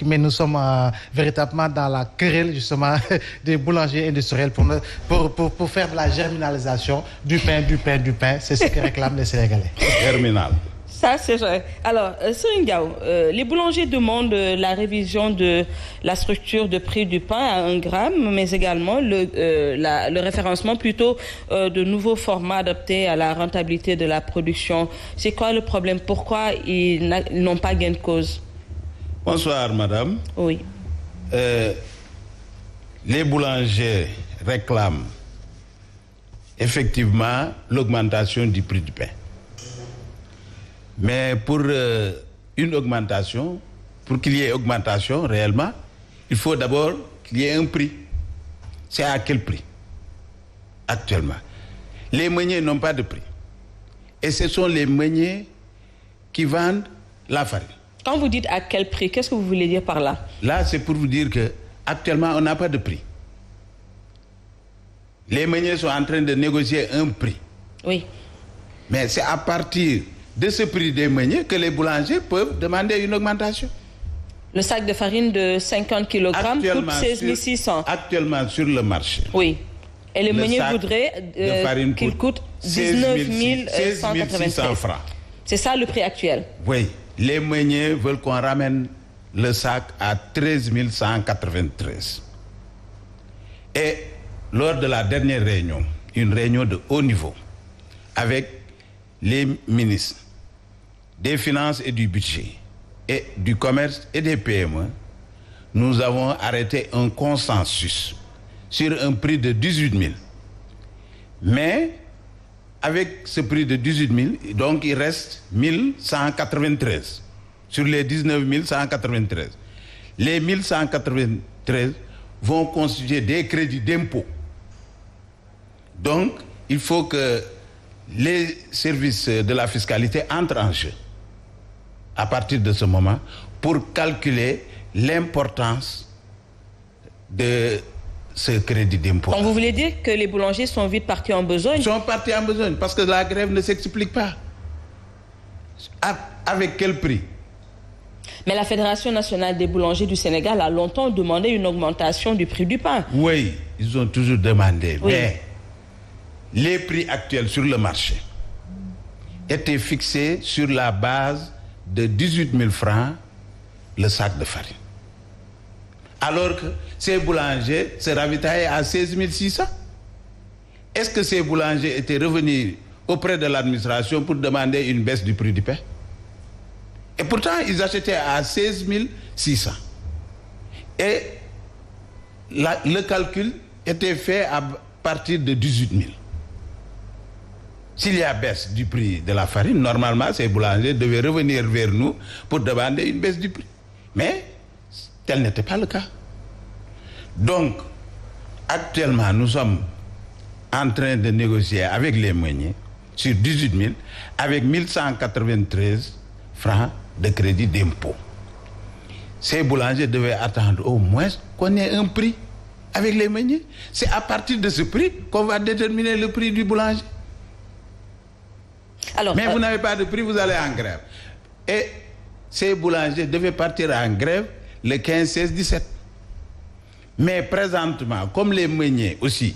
politique, mais nous sommes véritablement dans la querelle justement des boulangers industriels pour faire de la germinalisation du pain. C'est ce que réclament les Sénégalais. Germinal. Ça, c'est vrai. Alors, Serigne Diaw, les boulangers demandent la révision de la structure de prix du pain à 1 gramme, mais également le référencement plutôt de nouveaux formats adaptés à la rentabilité de la production. C'est quoi le problème? Pourquoi ils n'ont pas gain de cause? Bonsoir, madame. Oui. Les boulangers réclament effectivement l'augmentation du prix du pain. Mais pour une augmentation, pour qu'il y ait augmentation réellement, il faut d'abord qu'il y ait un prix. C'est à quel prix actuellement? Les meuniers n'ont pas de prix. Et ce sont les meuniers qui vendent la farine. Quand vous dites à quel prix, qu'est-ce que vous voulez dire par là? Là, c'est pour vous dire qu'actuellement, on n'a pas de prix. Les meuniers sont en train de négocier un prix. Oui. Mais c'est à partir de ce prix des meuniers que les boulangers peuvent demander une augmentation. Le sac de farine de 50 kg coûte 16 600. Actuellement sur le marché. Oui. Et les meuniers voudraient qu'il coûte 19 193 francs. C'est ça le prix actuel? Oui. Les meuniers veulent qu'on ramène le sac à 13 193. Et lors de la dernière réunion, une réunion de haut niveau, avec les ministres des Finances et du Budget, et du Commerce et des PME, nous avons arrêté un consensus sur un prix de 18 000. Mais avec ce prix de 18 000, donc il reste 1193 sur les 19 193. Les 1193 vont constituer des crédits d'impôt. Donc, il faut que les services de la fiscalité entrent en jeu à partir de ce moment pour calculer l'importance de ce crédit d'impôt. Donc vous voulez dire que les boulangers sont vite partis en besogne? Ils sont partis en besogne parce que la grève ne s'explique pas. Avec quel prix? Mais la Fédération nationale des boulangers du Sénégal a longtemps demandé une augmentation du prix du pain. Oui, ils ont toujours demandé. Oui. Mais les prix actuels sur le marché étaient fixés sur la base de 18 000 francs le sac de farine. Alors que ces boulangers se ravitaillaient à 16 600. Est-ce que ces boulangers étaient revenus auprès de l'administration pour demander une baisse du prix du pain? Et pourtant, ils achetaient à 16 600. Et le calcul était fait à partir de 18 000. S'il y a baisse du prix de la farine, normalement, ces boulangers devaient revenir vers nous pour demander une baisse du prix. Mais tel n'était pas le cas. Donc, actuellement, nous sommes en train de négocier avec les meuniers sur 18 000 avec 1193 francs de crédit d'impôt. Ces boulangers devaient attendre au moins qu'on ait un prix avec les meuniers. C'est à partir de ce prix qu'on va déterminer le prix du boulanger. Alors, mais vous n'avez pas de prix, vous allez en grève. Et ces boulangers devaient partir en grève le 15, 16, 17. Mais présentement, comme les meuniers aussi,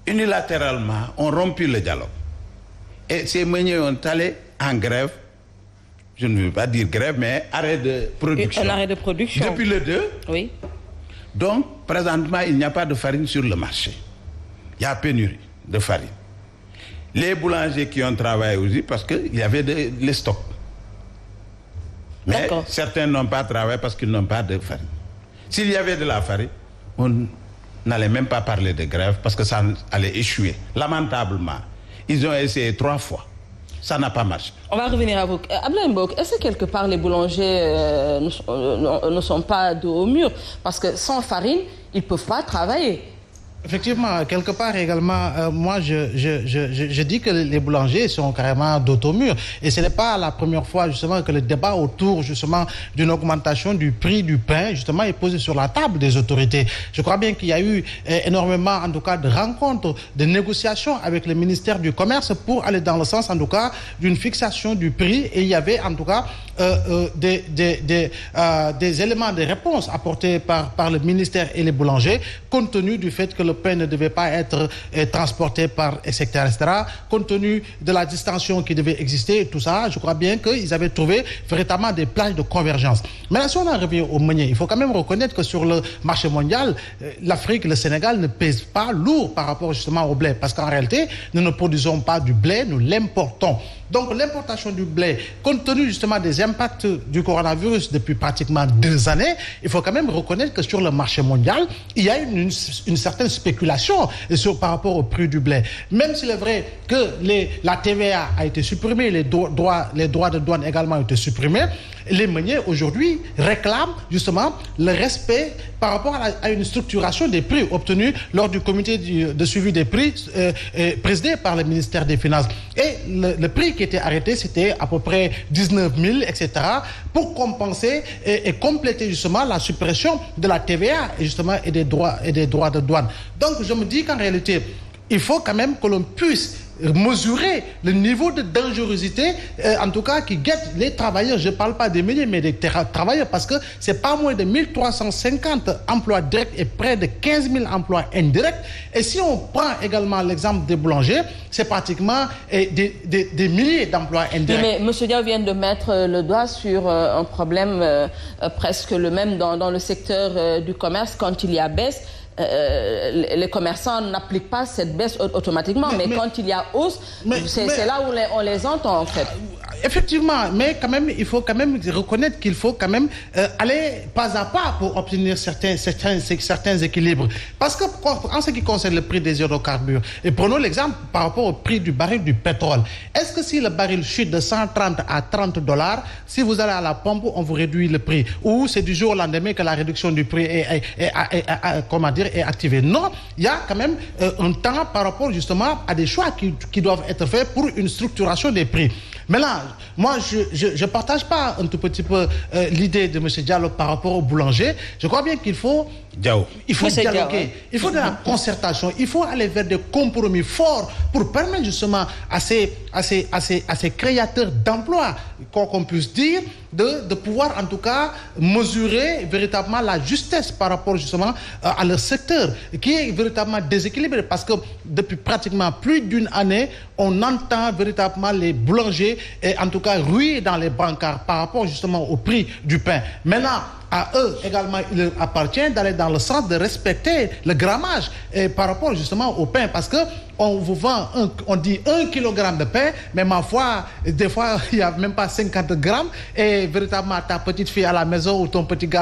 unilatéralement, ont rompu le dialogue. Et ces meuniers ont allé en grève, je ne veux pas dire grève, mais arrêt de production. Un arrêt de production. Depuis le 2. Oui. Donc, présentement, il n'y a pas de farine sur le marché. Il y a pénurie de farine. Les boulangers qui ont travaillé aussi, parce qu'il y avait les stocks. Mais certains n'ont pas travaillé parce qu'ils n'ont pas de farine. S'il y avait de la farine, on n'allait même pas parler de grève parce que ça allait échouer. Lamentablement, ils ont essayé 3 fois. Ça n'a pas marché. On va revenir à vous. Abdoulaye Mbok, est-ce que quelque part les boulangers ne sont pas dos au mur? Parce que sans farine, ils ne peuvent pas travailler. Effectivement, quelque part également, moi je dis que les boulangers sont carrément d'automur. Et ce n'est pas la première fois justement que le débat autour justement d'une augmentation du prix du pain justement est posé sur la table des autorités. Je crois bien qu'il y a eu énormément en tout cas de rencontres, de négociations avec le ministère du Commerce pour aller dans le sens en tout cas d'une fixation du prix. Et il y avait en tout cas des éléments de réponse apportés par le ministère et les boulangers compte tenu du fait que le pain ne devait pas être transporté par etc., compte tenu de la distension qui devait exister et tout ça, je crois bien qu'ils avaient trouvé véritablement des plages de convergence. Maintenant, si on en revient au meunier, il faut quand même reconnaître que sur le marché mondial, l'Afrique, le Sénégal ne pèsent pas lourd par rapport justement au blé, parce qu'en réalité, nous ne produisons pas du blé, nous l'importons. Donc l'importation du blé, compte tenu justement des impacts du coronavirus depuis pratiquement 2 années, il faut quand même reconnaître que sur le marché mondial, il y a une certaine spéculation par rapport au prix du blé. Même s'il est vrai que la TVA a été supprimée, les droits de douane également ont été supprimés, les meuniers aujourd'hui réclament justement le respect par rapport à une structuration des prix obtenus lors du comité de suivi des prix présidé par le ministère des Finances. Et le prix qui était arrêté, c'était à peu près 19 000, etc., pour compenser et compléter justement la suppression de la TVA et des droits de douane. Donc je me dis qu'en réalité, il faut quand même que l'on puisse mesurer le niveau de dangerosité, en tout cas qui guette les travailleurs. Je ne parle pas des milliers, mais des travailleurs, parce que c'est pas moins de 1350 emplois directs et près de 15 000 emplois indirects. Et si on prend également l'exemple des boulangers, c'est pratiquement des milliers d'emplois indirects. Mais M. Diaw vient de mettre le doigt sur un problème presque le même dans le secteur du commerce. Quand il y a baisse, les commerçants n'appliquent pas cette baisse automatiquement, mais quand il y a hausse, c'est là où on les entend en fait. Effectivement, mais quand même, il faut quand même reconnaître qu'il faut quand même aller pas à pas pour obtenir certains équilibres. Parce que en ce qui concerne le prix des hydrocarbures, et prenons l'exemple par rapport au prix du baril du pétrole. Est-ce que si le baril chute de 130 à 30 $, si vous allez à la pompe, on vous réduit le prix? Ou c'est du jour au lendemain que la réduction du prix est activée? Non, il y a quand même un temps par rapport justement à des choix qui doivent être faits pour une structuration des prix. Mais là, moi, je partage pas un tout petit peu l'idée de M. Diallo par rapport au boulanger. Je crois bien qu'il faut dialoguer. Il faut de la concertation. Il faut aller vers des compromis forts pour permettre justement à ces créateurs d'emplois, quoi qu'on puisse dire, de pouvoir en tout cas mesurer véritablement la justesse par rapport justement à leur secteur, qui est véritablement déséquilibré, parce que depuis pratiquement plus d'une année, on entend véritablement les boulangers, et en tout cas ruer dans les brancards par rapport justement au prix du pain. Maintenant, à eux également, il leur appartient d'aller dans le sens de respecter le grammage par rapport justement au pain, parce que on vous vend, on dit 1 kilogramme de pain, mais ma foi, des fois, il n'y a même pas 50 grammes, et véritablement ta petite fille à la maison ou ton petit gars